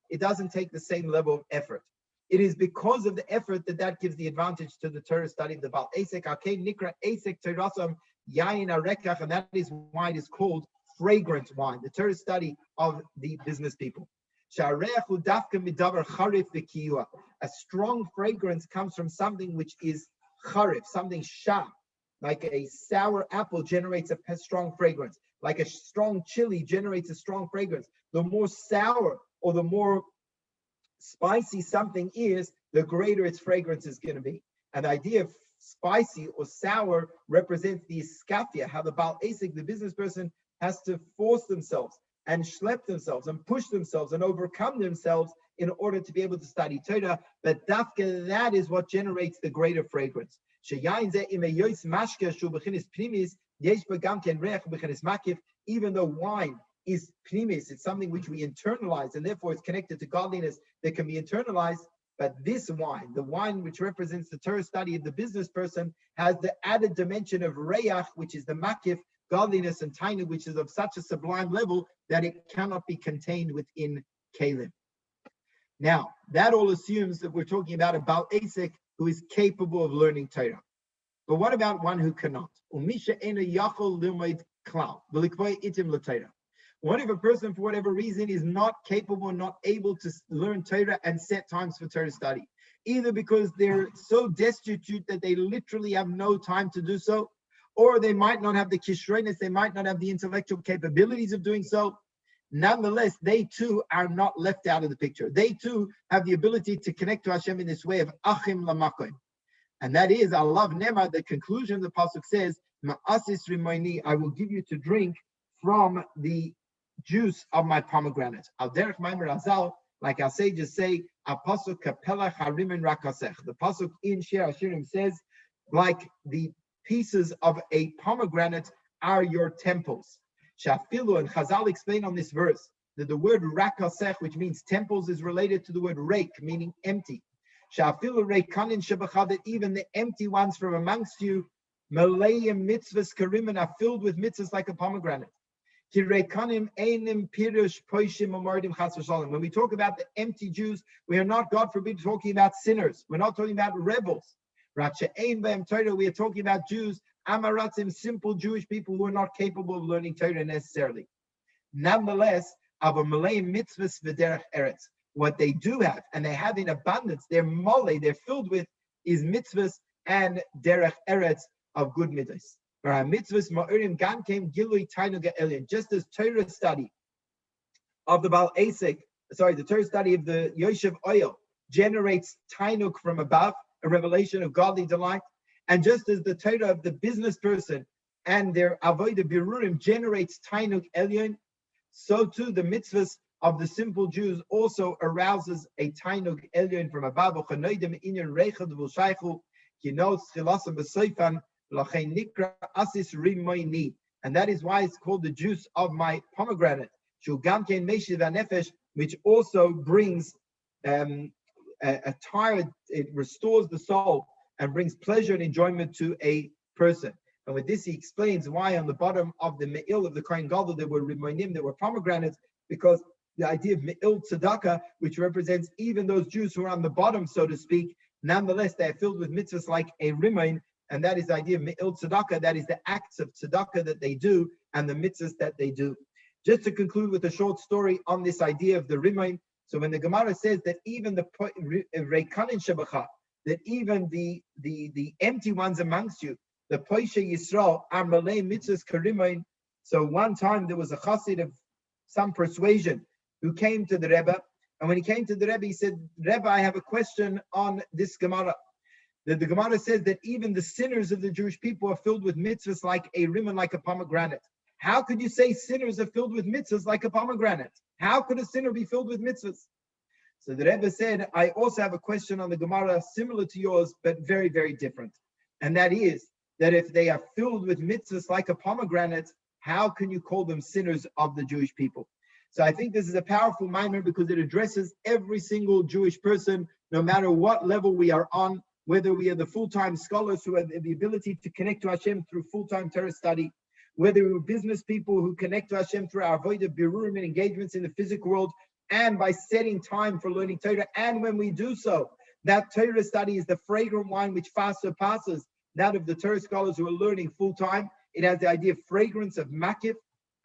it doesn't take the same level of effort. It is because of the effort that gives the advantage to the Torah study of the Baal Asek. Akei nikra Asek Torasam yayin arekach, and that is why it is called fragrant wine, the Torah study of the business people. A strong fragrance comes from something which is charif, something sham, like a sour apple generates a strong fragrance, like a strong chili generates a strong fragrance. The more sour or the more spicy something is, the greater its fragrance is going to be. And the idea of spicy or sour represents the iskafia, how the Baal Asek, the business person, has to force themselves and schlep themselves and push themselves and overcome themselves in order to be able to study Torah. But dafka, that is what generates the greater fragrance. Even though wine is pnimis, it's something which we internalize, and therefore it's connected to godliness that can be internalized. But this wine, the wine which represents the Torah study of the business person, has the added dimension of reyach, which is the makif, godliness, and tainu, which is of such a sublime level that it cannot be contained within kelim. Now, that all assumes that we're talking about a Baal Asek who is capable of learning Torah. But what about one who cannot? What if a person, for whatever reason, is not capable, not able to learn Torah and set times for Torah study? Either because they're so destitute that they literally have no time to do so, or they might not have the kishroiness, they might not have the intellectual capabilities of doing so. Nonetheless, they too are not left out of the picture. They too have the ability to connect to Hashem in this way of achim lamakoim. And that is, I love Nema, the conclusion of the Pasuk says, Ma'asis rimoini, I will give you to drink from the juice of my pomegranate. Al derech maimer azal, like our sages say, Al Pasuk kapela harimin rakasech. The Pasuk in Shir Hashirim says, like the pieces of a pomegranate are your temples. Shafilu, and Chazal explain on this verse that the word rakasech, which means temples, is related to the word reik, meaning empty. Shafilu reikanin shebacha, that even the empty ones from amongst you, malayim mitzvahs karimin, are filled with mitzvahs like a pomegranate. When we talk about the empty Jews, we are not, God forbid, talking about sinners. We're not talking about rebels. We are talking about Jews, Amaratzim, simple Jewish people who are not capable of learning Torah necessarily. Nonetheless, what they do have, and they have in abundance, they're filled with, is mitzvahs and derech eretz of good mitzvahs. Just as Torah study of the Baal Asik, the Torah study of the Yoshev oil generates tainuk from above, a revelation of godly delight, and just as the Torah of the business person and their avodah birurim generates tainuk elyon, so too the mitzvahs of the simple Jews also arouses a tainuk elyon from above. And that is why it's called the juice of my pomegranate, which also brings a tired, it restores the soul and brings pleasure and enjoyment to a person. And with this, he explains why on the bottom of the me'il of the Kohen Gadol there were rimonim, there were pomegranates, because the idea of me'il tzedakah, which represents even those Jews who are on the bottom, so to speak, nonetheless they are filled with mitzvahs like a rimoin. And that is the idea of me'il tzedakah, that is the acts of tzedakah that they do and the mitzvahs that they do. Just to conclude with a short story on this idea of the rimoin. So when the Gemara says that even the reikanin shebacha, that even the empty ones amongst you, the poisha Yisrael are malay mitzvahs karimoin. So one time there was a chassid of some persuasion who came to the Rebbe, and when he came to the Rebbe, he said, Rebbe, I have a question on this Gemara. The Gemara says that even the sinners of the Jewish people are filled with mitzvahs like a rimon, like a pomegranate. How could you say sinners are filled with mitzvahs like a pomegranate? How could a sinner be filled with mitzvahs? So the Rebbe said, I also have a question on the Gemara similar to yours, but very, very different. And that is that if they are filled with mitzvahs like a pomegranate, how can you call them sinners of the Jewish people? So I think this is a powerful mimer because it addresses every single Jewish person, no matter what level we are on, whether we are the full-time scholars who have the ability to connect to Hashem through full-time Torah study, whether we're business people who connect to Hashem through our avodah birurim and engagements in the physical world, and by setting time for learning Torah. And when we do so, that Torah study is the fragrant wine which far surpasses that of the Torah scholars who are learning full-time. It has the idea of fragrance of makif,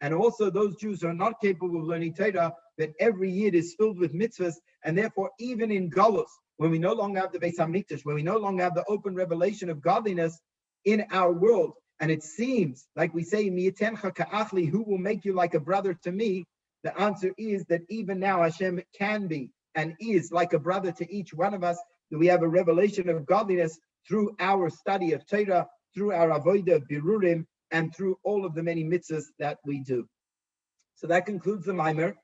and also those Jews who are not capable of learning Torah, that every year is filled with mitzvahs, and therefore even in Golus, when we no longer have the Beis HaMikdash, when we no longer have the open revelation of godliness in our world, and it seems, like we say, Mi'itencha ka'achli, who will make you like a brother to me? The answer is that even now Hashem can be and is like a brother to each one of us, that we have a revelation of godliness through our study of Torah, through our avodah birurim, and through all of the many mitzvahs that we do. So that concludes the mimer,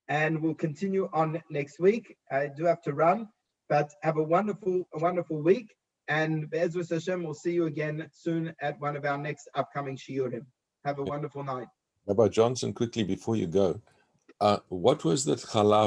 and we'll continue on next week. I do have to run, but have a wonderful week. And Be'ezras Hashem, we'll see you again soon at one of our next upcoming shiurim. Have a wonderful night. Rabbi Johnson, quickly before you go, what was the challah